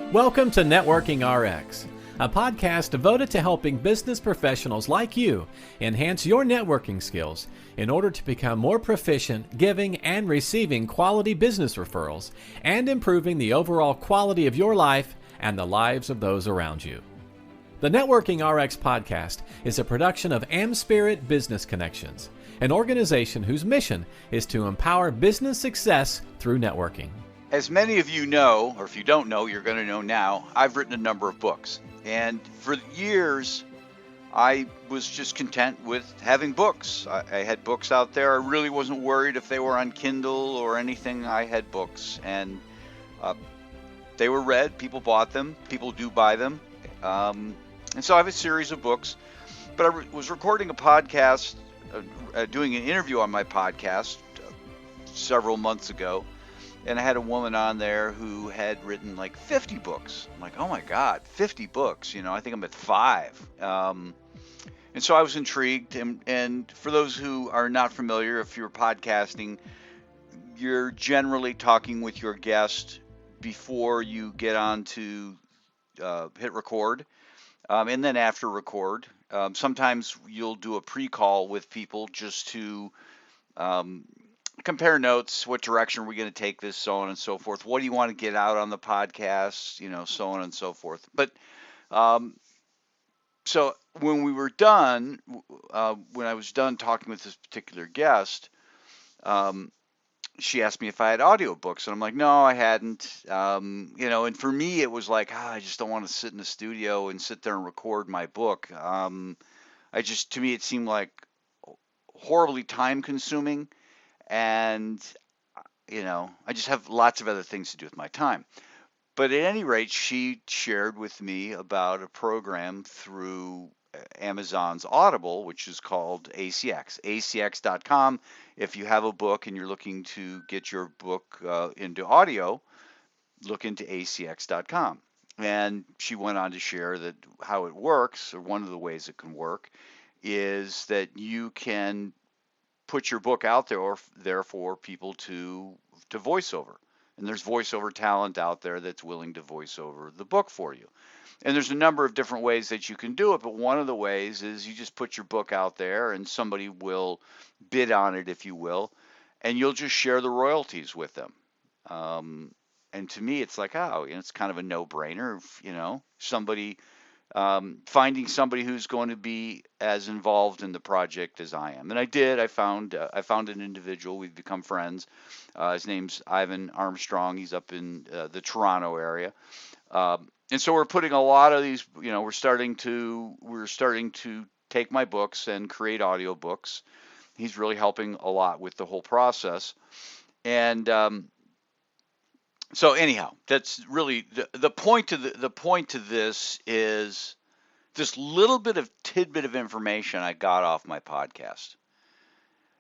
Welcome to Networking RX, a podcast devoted to helping business professionals like you enhance your networking skills in order to become more proficient giving and receiving quality business referrals and improving the overall quality of your life and the lives of those around you. The Networking RX podcast is a production of AmSpirit Business Connections, an organization whose mission is to empower business success through networking. As many of you know, or if you don't know, you're going to know now, I've written a number of books. And for years, I was just content with having books. I had books out there. I really wasn't worried if they were on Kindle or anything. I had books, and they were read. People bought them. People do buy them. And so I have a series of books. But I was recording a podcast, doing an interview on my podcast several months ago. And I had a woman on there who had written like 50 books. I'm like, oh my God, 50 books. You know, I think I'm at 5. And so I was intrigued. And for those who are not familiar, if you're podcasting, you're generally talking with your guest before you get on to hit record. And then after record, sometimes you'll do a pre-call with people just to compare notes, what direction are we going to take this, so on and so forth. What do you want to get out on the podcast, so on and so forth. But so when we were done, when I was done talking with this particular guest, she asked me if I had audiobooks, and I'm like, no, I hadn't. And for me, it was like, I just don't want to sit in the studio and sit there and record my book. To me, it seemed like horribly time consuming. And, I just have lots of other things to do with my time. But at any rate, she shared with me about a program through Amazon's Audible, which is called ACX, acx.com. If you have a book and you're looking to get your book into audio, look into acx.com. And she went on to share that how it works, or one of the ways it can work, is that you can put your book out there for people to voiceover. And there's voiceover talent out there that's willing to voice over the book for you. And there's a number of different ways that you can do it, but one of the ways is you just put your book out there and somebody will bid on it, if you will, and you'll just share the royalties with them. And to me, it's like, it's kind of a no-brainer, somebody finding somebody who's going to be as involved in the project as I am. And I did. I found an individual. We've become friends. His name's Ivan Armstrong. He's up in the Toronto area. And so we're putting a lot of these, we're starting to take my books and create audiobooks. He's really helping a lot with the whole process. And so anyhow, that's really the point to this is this little bit of tidbit of information I got off my podcast.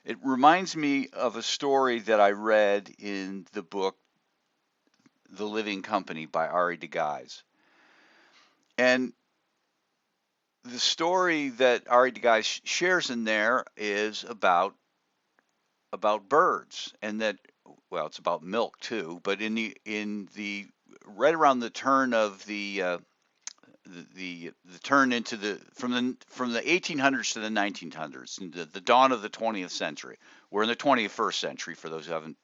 It reminds me of a story that I read in the book The Living Company by Ari DeGuys. And the story that Ari DeGuys shares in there is about birds, and that, well, it's about milk too, but in the right around the turn of the turn into from the 1800s to the 1900s, the dawn of the 20th century. We're in the 21st century for those who haven't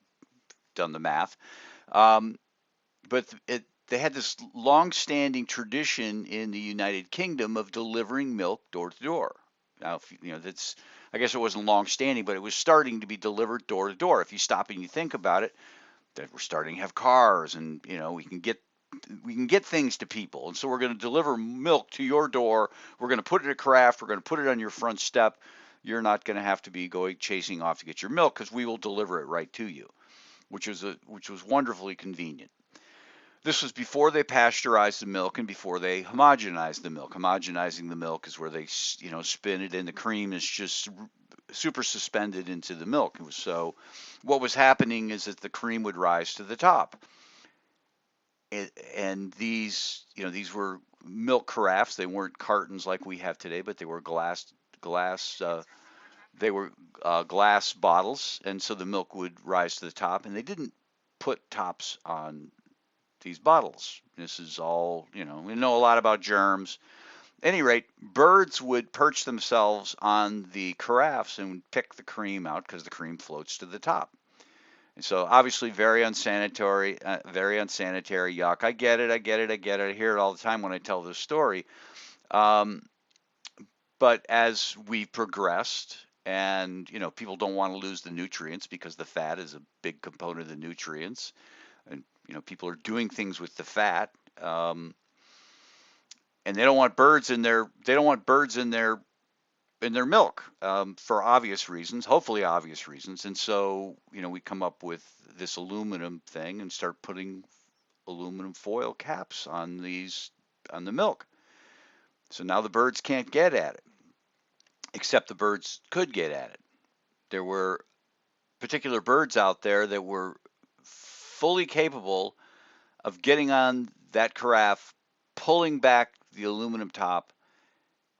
done the math. But they had this long-standing tradition in the United Kingdom of delivering milk door to door. Now, I guess it wasn't long-standing, but it was starting to be delivered door to door. If you stop and you think about it, that we're starting to have cars, and we can get things to people. And so we're going to deliver milk to your door. We're going to put it in a carafe. We're going to put it on your front step. You're not going to have to be chasing off to get your milk, because we will deliver it right to you, which was wonderfully convenient. This was before they pasteurized the milk and before they homogenized the milk. Homogenizing the milk is where they, spin it, and the cream is just super suspended into the milk. So what was happening is that the cream would rise to the top. And these were milk carafes. They weren't cartons like we have today, but they were glass bottles. And so the milk would rise to the top, and they didn't put tops on these bottles. This is all, we know a lot about germs. At any rate, birds would perch themselves on the carafes and pick the cream out because the cream floats to the top. And so obviously very unsanitary, yuck. I get it. I hear it all the time when I tell this story. But as we progressed, and people don't want to lose the nutrients because the fat is a big component of the nutrients, and people are doing things with the fat, and they don't want birds in their milk, for obvious reasons, hopefully obvious reasons. And so we come up with this aluminum thing and start putting aluminum foil caps on the milk. So now the birds can't get at it, except the birds could get at it. There were particular birds out there that were fully capable of getting on that carafe, pulling back the aluminum top,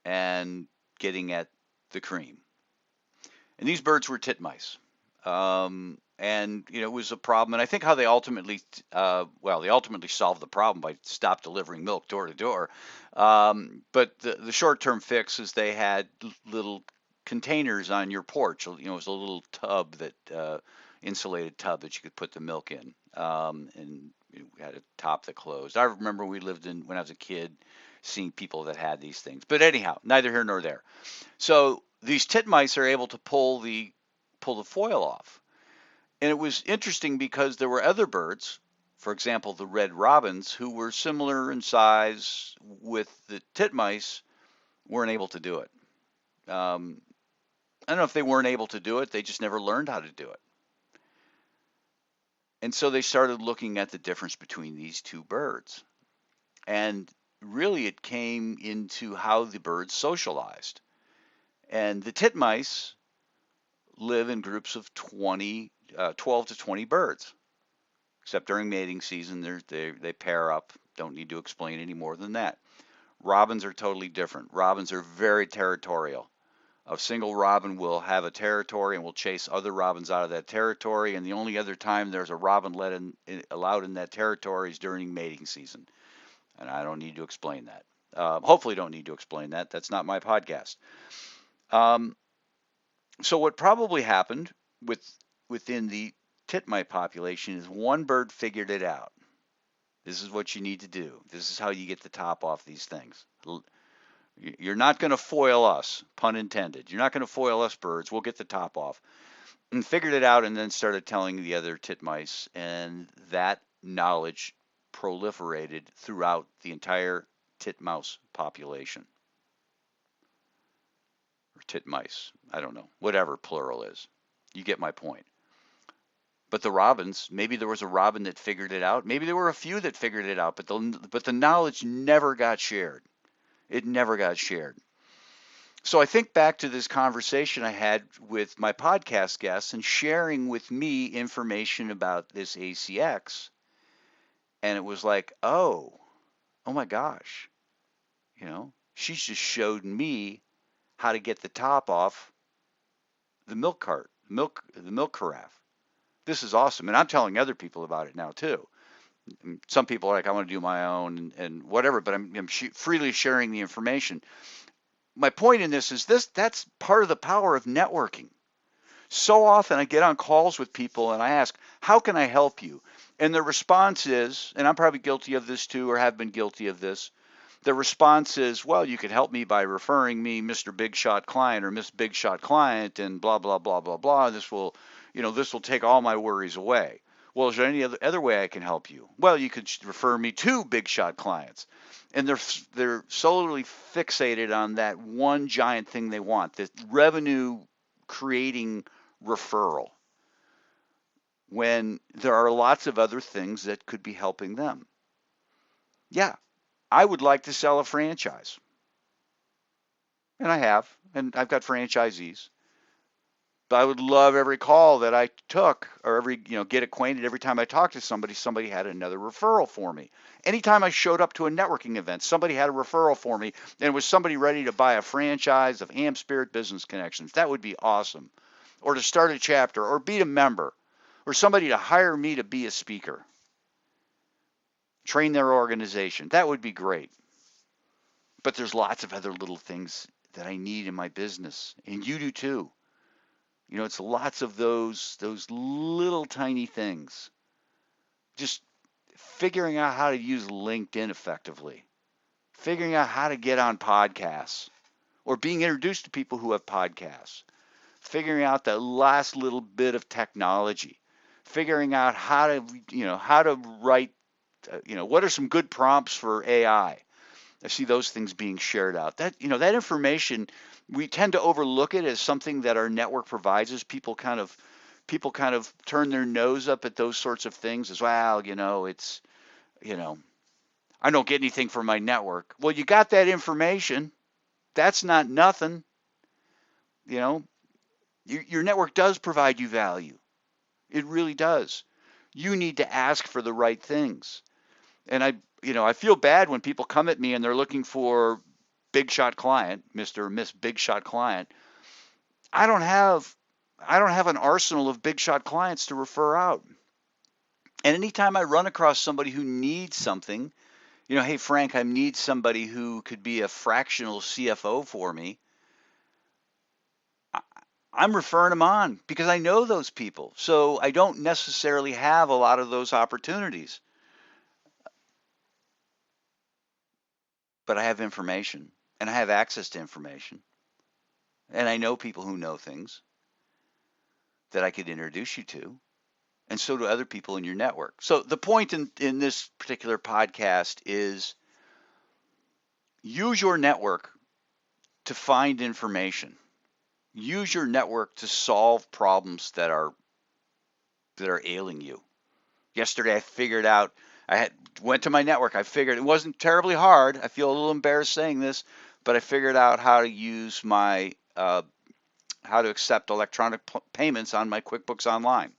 and getting at the cream. And these birds were titmice. And it was a problem. And I think how they ultimately, they ultimately solved the problem by stop delivering milk door to door. But the short-term fix is they had little containers on your porch. It was a little tub that insulated tub that you could put the milk in, and it had a top that closed. I remember when I was a kid, seeing people that had these things. But anyhow, neither here nor there. So these titmice are able to pull the foil off. And it was interesting because there were other birds, for example, the red robins, who were similar in size with the titmice, weren't able to do it. I don't know if they weren't able to do it, they just never learned how to do it. And so they started looking at the difference between these two birds. And really it came into how the birds socialized. And the titmice live in groups of 12 to 20 birds, except during mating season, they pair up. Don't need to explain any more than that. Robins are totally different. Robins are very territorial. A single robin will have a territory and will chase other robins out of that territory, and the only other time there's a robin allowed in that territory is during mating season. And I don't need to explain that. Hopefully don't need to explain that. That's not my podcast. So what probably happened within the titmice population is one bird figured it out. This is what you need to do. This is how you get the top off these things. You're not going to foil us, pun intended. You're not going to foil us birds. We'll get the top off. And figured it out and then started telling the other titmice, and that knowledge proliferated throughout the entire titmouse population. Or titmice, I don't know, whatever plural is. You get my point. But the robins, maybe there was a robin that figured it out. Maybe there were a few that figured it out, but the knowledge never got shared. It never got shared. So I think back to this conversation I had with my podcast guests and sharing with me information about this ACX. And it was like, oh my gosh, she's just showed me how to get the top off the milk cart, the milk carafe. This is awesome. And I'm telling other people about it now too. Some people are like, I want to do my own and whatever, but I'm freely sharing the information. My point in this is that's part of the power of networking. So often I get on calls with people and I ask, how can I help you? And the response is, and I'm probably guilty of this too, or have been guilty of this, the response is, well, you could help me by referring me Mr. Big Shot Client or Miss Big Shot Client and blah, blah, blah, blah, blah. This will take all my worries away. Well, is there any other way I can help you? Well, you could refer me to Big Shot Clients. And they're solely fixated on that one giant thing they want, the revenue creating referral, when there are lots of other things that could be helping them. Yeah, I would like to sell a franchise. And I have, and I've got franchisees. But I would love every call that I took, or get acquainted. Every time I talked to somebody had another referral for me. Anytime I showed up to a networking event, somebody had a referral for me, and it was somebody ready to buy a franchise of AmSpirit Business Connections. That would be awesome. Or to start a chapter, or be a member, or somebody to hire me to be a speaker. train their organization. That would be great. But there's lots of other little things that I need in my business, and you do too. It's lots of those little tiny things. Just figuring out how to use LinkedIn effectively, figuring out how to get on podcasts, or being introduced to people who have podcasts, figuring out the last little bit of technology, figuring out how to write, what are some good prompts for AI. I see those things being shared out. That information, we tend to overlook it as something that our network provides us. People kind of turn their nose up at those sorts of things as well. It's, I don't get anything from my network. Well, you got that information. That's not nothing. Your network does provide you value. It really does. You need to ask for the right things. And I feel bad when people come at me and they're looking for big shot client, Mr. or Miss Big Shot Client. I don't have an arsenal of big shot clients to refer out. And anytime I run across somebody who needs something, hey Frank, I need somebody who could be a fractional CFO for me. I'm referring them on because I know those people. So I don't necessarily have a lot of those opportunities. But I have information, and I have access to information, and I know people who know things that I could introduce you to, and so do other people in your network. So the point in this particular podcast is use your network to find information. Use your network to solve problems that are ailing you. Yesterday I went to my network. I figured it wasn't terribly hard. I feel a little embarrassed saying this, but I figured out how to use how to accept electronic payments on my QuickBooks Online.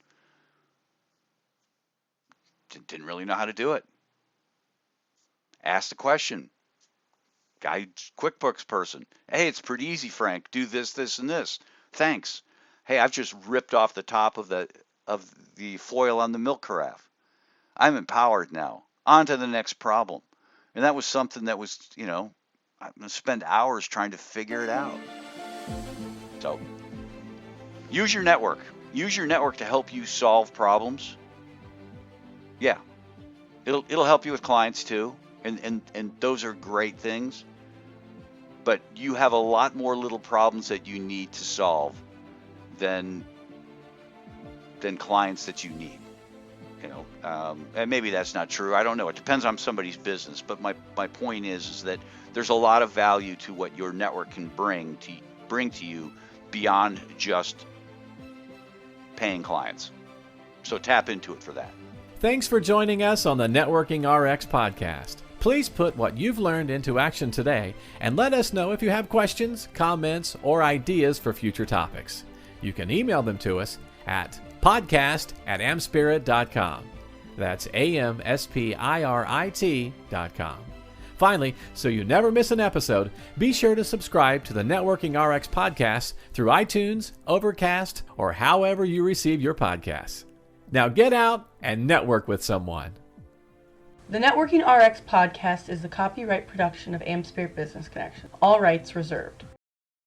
Didn't really know how to do it. Asked the question. Guy, QuickBooks person. Hey, it's pretty easy, Frank. Do this, this, and this. Thanks. Hey, I've just ripped off the top of the foil on the milk carafe. I'm empowered now. On to the next problem. And that was something that was, I'm going to spend hours trying to figure it out. So use your network. Use your network to help you solve problems. Yeah. It'll help you with clients too. And those are great things. But you have a lot more little problems that you need to solve than clients that you need. And maybe that's not true. I don't know. It depends on somebody's business. But my point is that there's a lot of value to what your network can bring to you beyond just paying clients. So tap into it for that. Thanks for joining us on the Networking RX podcast. Please put what you've learned into action today and let us know if you have questions, comments, or ideas for future topics. You can email them to us at podcast@amspirit.com. That's AMSPIRIT.com. Finally, so you never miss an episode, be sure to subscribe to the Networking RX podcast through iTunes, Overcast, or however you receive your podcasts. Now get out and network with someone. The Networking RX podcast is the copyright production of AmSpirit Business Connection. All rights reserved.